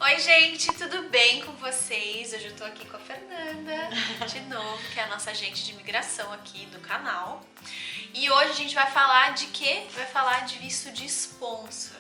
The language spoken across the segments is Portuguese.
Oi gente, tudo bem com vocês? Hoje eu tô aqui com a Fernanda, de novo, que é a nossa agente de imigração aqui do canal. E hoje a gente vai falar de quê? Vai falar de visto de sponsor,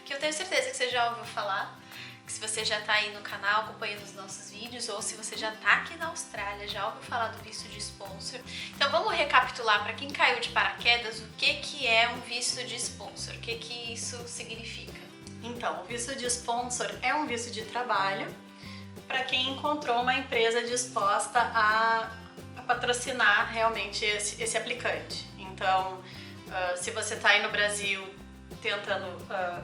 que eu tenho certeza que você já ouviu falar, que se você já tá aí no canal acompanhando os nossos vídeos, ou se você já tá aqui na Austrália, já ouviu falar do visto de sponsor. Então vamos recapitular para quem caiu de paraquedas o que é um visto de sponsor, o que isso significa. Então, o visto de sponsor é um visto de trabalho para quem encontrou uma empresa disposta a patrocinar realmente esse aplicante. Então, se você está aí no Brasil tentando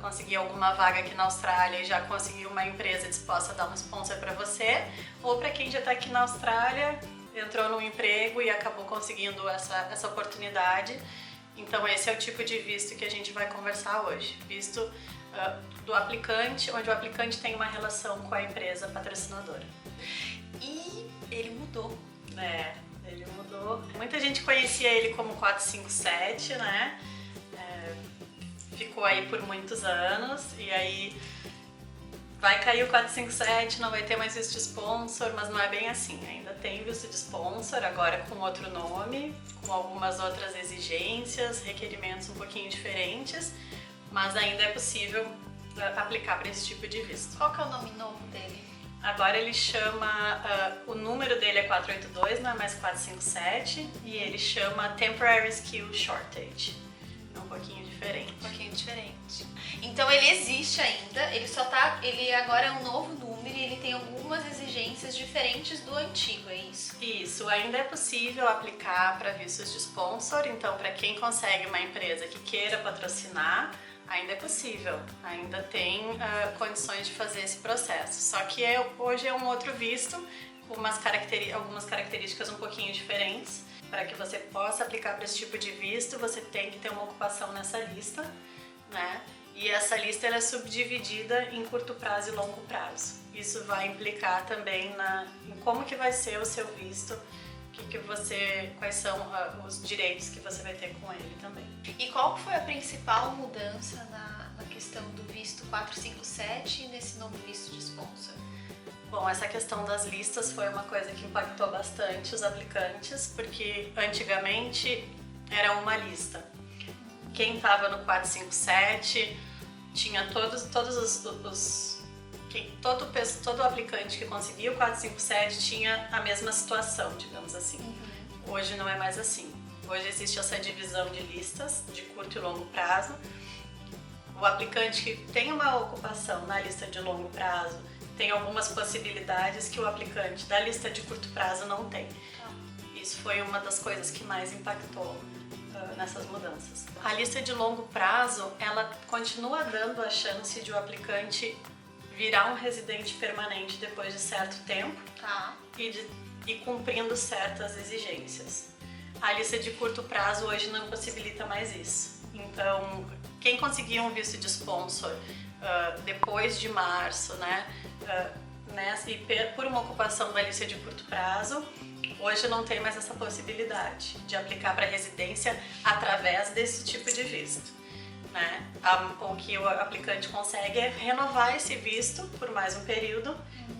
conseguir alguma vaga aqui na Austrália e já conseguiu uma empresa disposta a dar um sponsor para você, ou para quem já está aqui na Austrália, entrou num emprego e acabou conseguindo essa oportunidade. Então, esse é o tipo de visto que a gente vai conversar hoje. Visto do aplicante, onde o aplicante tem uma relação com a empresa patrocinadora. E ele mudou. Ele mudou. Muita gente conhecia ele como 457, né? Ficou aí por muitos anos e aí vai cair o 457, não vai ter mais visto de sponsor, mas não é bem assim. Ainda tem visto de sponsor, agora com outro nome, com algumas outras exigências, requerimentos um pouquinho diferentes, mas ainda é possível aplicar para esse tipo de visto. Qual que é o nome novo dele? Agora ele chama, o número dele é 482, não é mais 457, e ele chama Temporary Skill Shortage. É um pouquinho diferente. Um pouquinho diferente. Então ele existe ainda, ele agora é um novo número e ele tem algumas exigências diferentes do antigo, é isso? Isso, ainda é possível aplicar para vistos de sponsor, então para quem consegue uma empresa que queira patrocinar, ainda é possível, ainda tem condições de fazer esse processo. Só que hoje é um outro visto, com algumas características um pouquinho diferentes. Para que você possa aplicar para esse tipo de visto, você tem que ter uma ocupação nessa lista, né? E essa lista ela é subdividida em curto prazo e longo prazo. Isso vai implicar também em como que vai ser o seu visto, quais são os direitos que você vai ter com ele também. E qual foi a principal mudança na questão do visto 457 e nesse novo visto de sponsor? Bom, essa questão das listas foi uma coisa que impactou bastante os aplicantes, porque antigamente era uma lista. Quem estava no 457 tinha todo aplicante que conseguia o 457 tinha a mesma situação, digamos assim. Hoje não é mais assim. Hoje existe essa divisão de listas de curto e longo prazo. O aplicante que tem uma ocupação na lista de longo prazo tem algumas possibilidades que o aplicante da lista de curto prazo não tem. Isso foi uma das coisas que mais impactou nessas mudanças. A lista de longo prazo, ela continua dando a chance de o aplicante virar um residente permanente depois de certo tempo e cumprindo certas exigências. A lista de curto prazo hoje não possibilita mais isso. Então, quem conseguir um visto de sponsor depois de março, né, e por uma ocupação da lista de curto prazo, hoje não tem mais essa possibilidade de aplicar para residência através desse tipo de visto, né? O que o aplicante consegue é renovar esse visto por mais um período,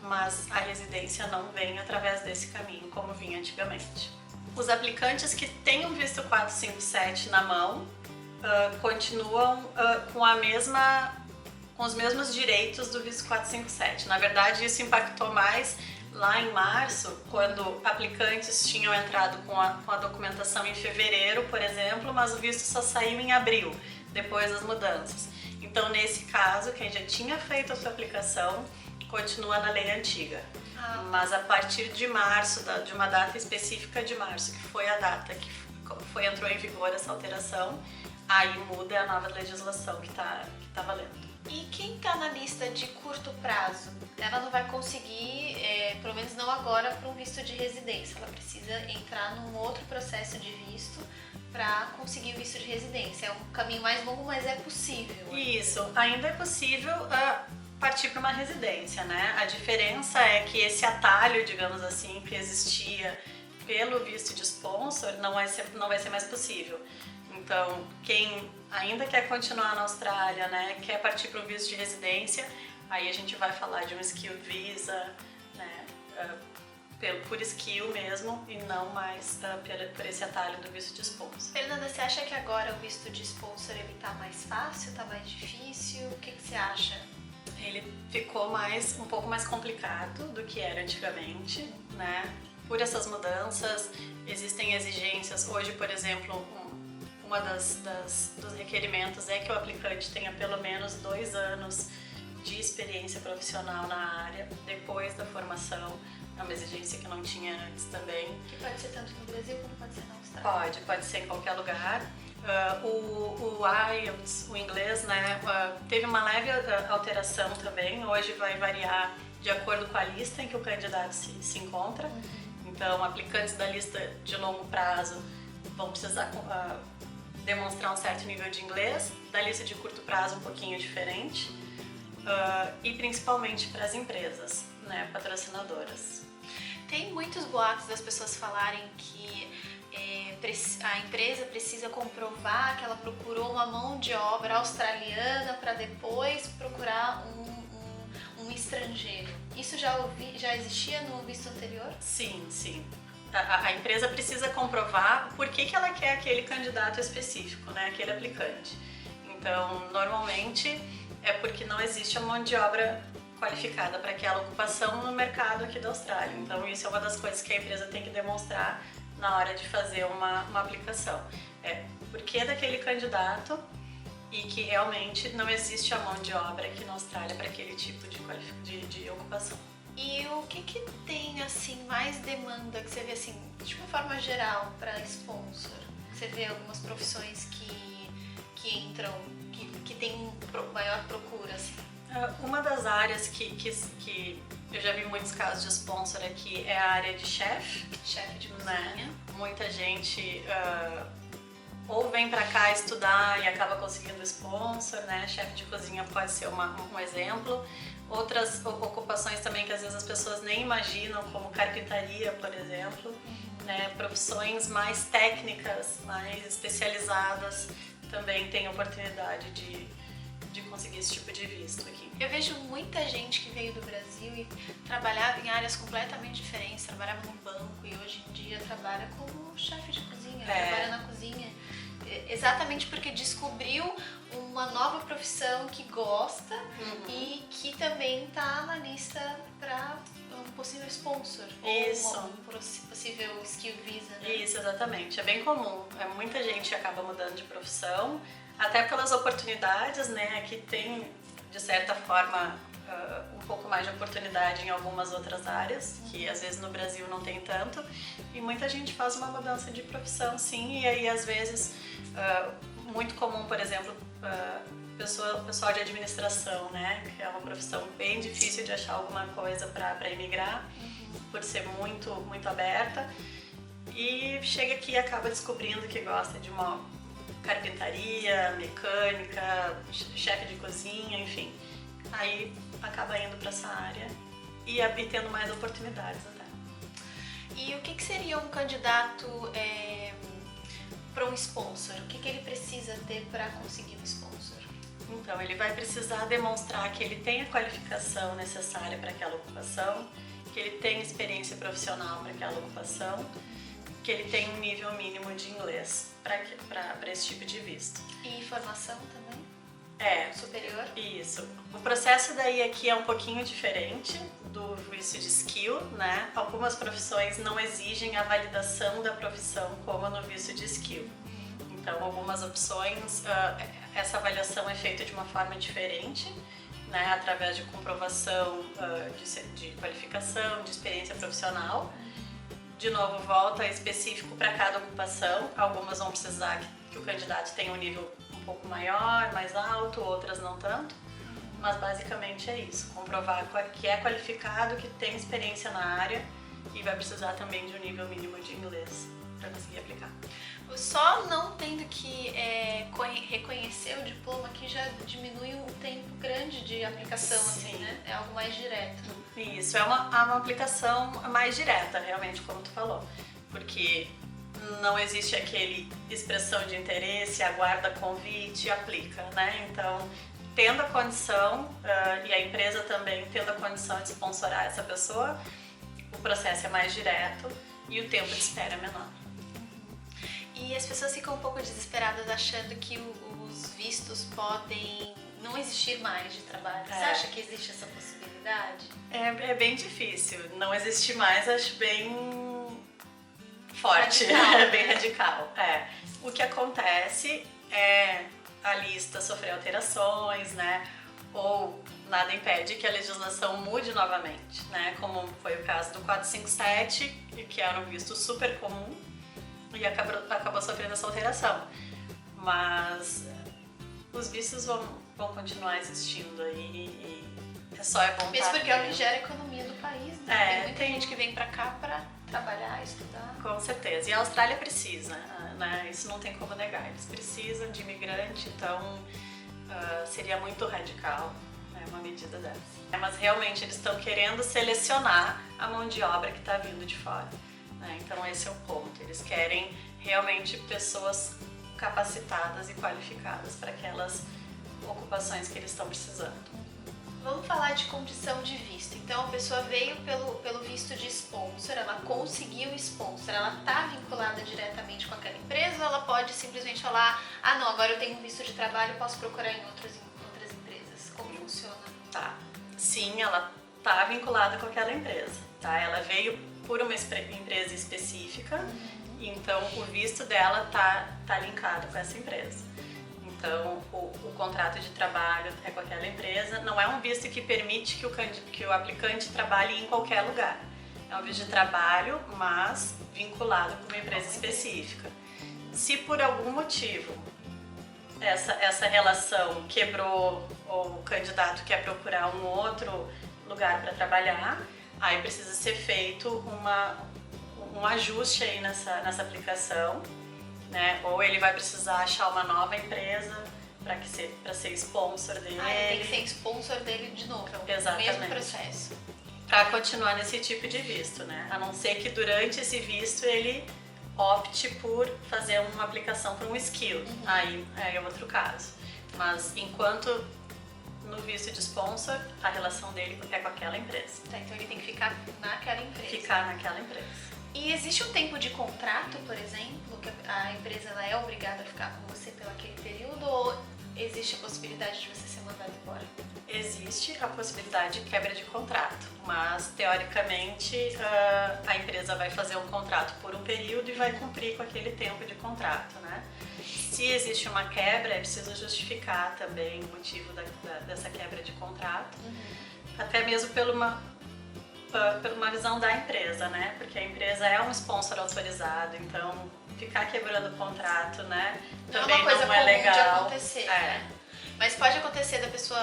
mas a residência não vem através desse caminho como vinha antigamente. Os aplicantes que têm um visto 457 na mão continuam com os mesmos direitos do visto 457. Na verdade, isso impactou mais lá em março, quando aplicantes tinham entrado com a documentação em fevereiro, por exemplo, mas o visto só saiu em abril, depois das mudanças. Então, nesse caso, quem já tinha feito a sua aplicação continua na lei antiga. Mas a partir de março, de uma data específica de março, que foi a data que entrou em vigor essa alteração, aí muda a nova legislação que tá valendo. E quem está na lista de curto prazo, ela não vai conseguir, pelo menos não agora, para um visto de residência. Ela precisa entrar num outro processo de visto para conseguir o visto de residência. É um caminho mais longo, mas é possível. Isso, ainda é possível partir para uma residência, né? A diferença é que esse atalho, digamos assim, que existia pelo visto de sponsor não vai ser mais possível. Então, quem ainda quer continuar na Austrália, né, quer partir para um visto de residência, Aí a gente vai falar de um skill visa, né, por skill mesmo e não mais por esse atalho do visto de sponsor. Fernanda, você acha que agora o visto de sponsor ele tá mais fácil, tá mais difícil? O que você acha? Ele ficou um pouco mais complicado do que era antigamente, né? Por essas mudanças, existem exigências. Hoje, por exemplo, uma dos requerimentos é que o aplicante tenha pelo menos 2 anos de experiência profissional na área depois da formação. É uma exigência que não tinha antes também. Que pode ser tanto no Brasil quanto pode ser na Austrália. Pode ser em qualquer lugar. O IELTS, o inglês, né, teve uma leve alteração também. Hoje vai variar de acordo com a lista em que o candidato se encontra. Então, aplicantes da lista de longo prazo vão precisar demonstrar um certo nível de inglês. Da lista de curto prazo, um pouquinho diferente. E principalmente para as empresas, né, patrocinadoras. Tem muitos boatos das pessoas falarem que a empresa precisa comprovar que ela procurou uma mão de obra australiana para depois procurar um estrangeiro. Isso já existia no visto anterior? Sim. A empresa precisa comprovar por que ela quer aquele candidato específico, né, aquele aplicante. Então, normalmente é porque não existe a mão de obra qualificada para aquela ocupação no mercado aqui da Austrália. Então, isso é uma das coisas que a empresa tem que demonstrar na hora de fazer uma aplicação. Por que daquele candidato e que realmente não existe a mão de obra aqui na Austrália para aquele tipo de ocupação. E o que tem assim mais demanda que você vê assim, de uma forma geral para sponsor? Você vê algumas profissões que entram, que tem maior procura assim? Uma das áreas que eu já vi muitos casos de sponsor aqui é a área de chefe de cozinha. Né? Muita gente ou vem pra cá estudar e acaba conseguindo sponsor, né? Chefe de cozinha pode ser um exemplo. Outras ocupações também que às vezes as pessoas nem imaginam, como carpintaria, por exemplo, né? Profissões mais técnicas, mais especializadas, também tem oportunidade de conseguir esse tipo de visto aqui. Eu vejo muita gente que veio do Brasil e trabalhava em áreas completamente diferentes, trabalhava no banco e hoje em dia trabalha como chefe de cozinha, trabalha na cozinha. Exatamente porque descobriu uma nova profissão que gosta e que também está na lista para um possível sponsor. Isso. Ou um possível skill visa, né? Isso, exatamente. É bem comum. Muita gente acaba mudando de profissão, até pelas oportunidades, né? Aqui tem, de certa forma, um pouco mais de oportunidade em algumas outras áreas, que às vezes no Brasil não tem tanto. E muita gente faz uma mudança de profissão, sim. E aí, às vezes, muito comum, por exemplo, pessoal de administração, né? Que é uma profissão bem difícil de achar alguma coisa para emigrar, por ser muito, muito aberta. E chega aqui e acaba descobrindo que gosta de uma carpintaria, mecânica, chefe de cozinha, enfim. Aí acaba indo para essa área e tendo mais oportunidades até. E o que seria um candidato para um sponsor? O que ele precisa ter para conseguir um sponsor? Então, ele vai precisar demonstrar que ele tem a qualificação necessária para aquela ocupação, que ele tem experiência profissional para aquela ocupação, que ele tem um nível mínimo de inglês para esse tipo de visto. E formação também? Superior? Isso. O processo daí aqui é um pouquinho diferente do visto de skill, né? Algumas profissões não exigem a validação da profissão como no visto de skill. Então, algumas opções, essa avaliação é feita de uma forma diferente, né? Através de comprovação de qualificação, de experiência profissional. De novo, volta específico para cada ocupação. Algumas vão precisar que o candidato tenha um nível um pouco maior, mais alto, outras não tanto. Mas basicamente é isso, comprovar que é qualificado, que tem experiência na área e vai precisar também de um nível mínimo de inglês para conseguir aplicar. Só não tendo que reconhecer o diploma que já diminui um tempo grande de aplicação, assim, né? É algo mais direto. Isso, é uma aplicação mais direta, realmente, como tu falou. Porque não existe aquele expressão de interesse, aguarda convite e aplica, né? Então, tendo a condição e a empresa também tendo a condição de sponsorar essa pessoa, o processo é mais direto e o tempo de espera é menor. E as pessoas ficam um pouco desesperadas achando que os vistos podem não existir mais de trabalho. Você acha que existe essa possibilidade? É bem difícil. Não existir mais, acho bem forte, radical, bem radical. O que acontece é a lista sofrer alterações, né? Ou nada impede que a legislação mude novamente, né? Como foi o caso do 457, que era um visto super comum e acabou sofrendo essa alteração. Mas os vistos vão continuar existindo aí e é bom. Mesmo porque é o que gera a economia do país, né? Tem muita gente que vem pra cá pra trabalhar, estudar. Com certeza. E a Austrália precisa, né? Isso não tem como negar. Eles precisam de imigrante, então seria muito radical, né, uma medida dessa. Mas realmente eles estão querendo selecionar a mão de obra que está vindo de fora, né? Então esse é o ponto. Eles querem realmente pessoas capacitadas e qualificadas para aquelas ocupações que eles estão precisando. Vamos falar de condição de visto. Então a pessoa veio pelo visto de sponsor, ela conseguiu o sponsor, ela está vinculada diretamente com aquela empresa ou ela pode simplesmente falar, não, agora eu tenho um visto de trabalho, posso procurar em outras empresas. Como funciona? Tá. Sim, ela está vinculada com aquela empresa, tá? Ela veio por uma empresa específica, então o visto dela tá linkado com essa empresa. Então, o contrato de trabalho é com aquela empresa, não é um visto que permite que o aplicante trabalhe em qualquer lugar. É um visto de trabalho, mas vinculado com uma empresa específica. Se por algum motivo essa relação quebrou ou o candidato quer procurar um outro lugar para trabalhar, aí precisa ser feito um ajuste aí nessa aplicação, né? Ou ele vai precisar achar uma nova empresa para ser sponsor dele. Ele tem que ser sponsor dele de novo, é o mesmo processo. Para continuar nesse tipo de visto, né? A não ser que durante esse visto ele opte por fazer uma aplicação para um skill, aí é outro caso. Mas enquanto no visto de sponsor, a relação dele é com aquela empresa. Tá, então ele tem que ficar naquela empresa. Ficar naquela empresa. E existe um tempo de contrato, por exemplo, que a empresa ela é obrigada a ficar com você pelo aquele período ou existe a possibilidade de você ser mandado embora? Existe a possibilidade de quebra de contrato, mas teoricamente a empresa vai fazer um contrato por um período e vai cumprir com aquele tempo de contrato, né? Se existe uma quebra, é preciso justificar também o motivo dessa quebra de contrato, até mesmo por uma visão da empresa, né? Porque a empresa é um sponsor autorizado, então ficar quebrando o contrato, né? Também não é uma coisa não é legal. De acontecer, né? Mas pode acontecer da pessoa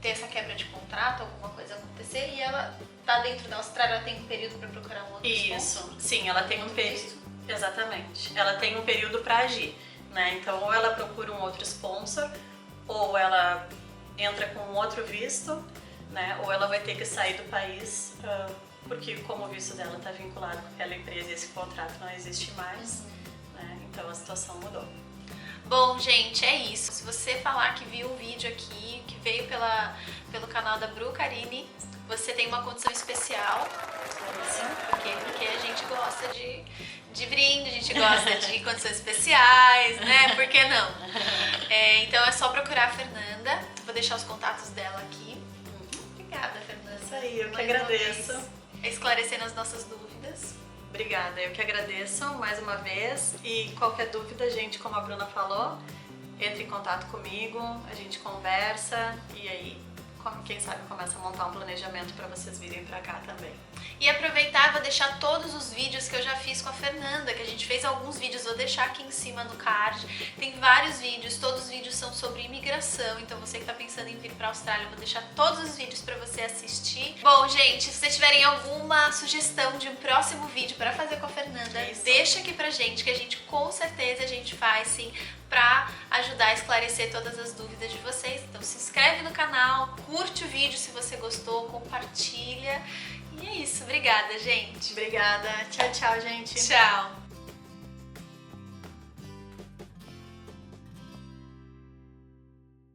ter essa quebra de contrato, alguma coisa acontecer e ela tá dentro da Austrália, ela tem um período para procurar um outro sponsor? Sim, ela tem um período. Exatamente. Ela tem um período para agir, né? Então ou ela procura um outro sponsor ou ela entra com um outro visto, né? Ou ela vai ter que sair do país porque como o visto dela está vinculado com aquela empresa e esse contrato não existe mais, né? Então a situação mudou. Bom, gente, é isso. Se você falar que viu o vídeo aqui, que veio pelo canal da Bru Carini, você tem uma condição especial, porque a gente gosta de brinde, a gente gosta de condições especiais, né? Por que não? Então é só procurar a Fernanda, vou deixar os contatos dela aqui. Obrigada, Fernanda. Isso aí, eu que agradeço. Esclarecendo as nossas dúvidas. Obrigada, eu que agradeço mais uma vez e qualquer dúvida, gente, como a Bruna falou, entre em contato comigo, a gente conversa e aí, quem sabe, começa a montar um planejamento para vocês virem para cá também. E aproveitar, vou deixar todos os vídeos que eu já fiz com a Fernanda, que a gente fez alguns vídeos, vou deixar aqui em cima no card. Tem vários vídeos, todos os vídeos são sobre imigração, então você que tá pensando em vir pra Austrália, eu vou deixar todos os vídeos pra você assistir. Bom, gente, se vocês tiverem alguma sugestão de um próximo vídeo pra fazer com a Fernanda, deixa aqui pra gente, que a gente com certeza a gente faz sim, pra ajudar a esclarecer todas as dúvidas de vocês. Então se inscreve no canal, curte o vídeo se você gostou, compartilha. E é isso, obrigada, gente. Obrigada. Tchau, tchau, gente. Tchau.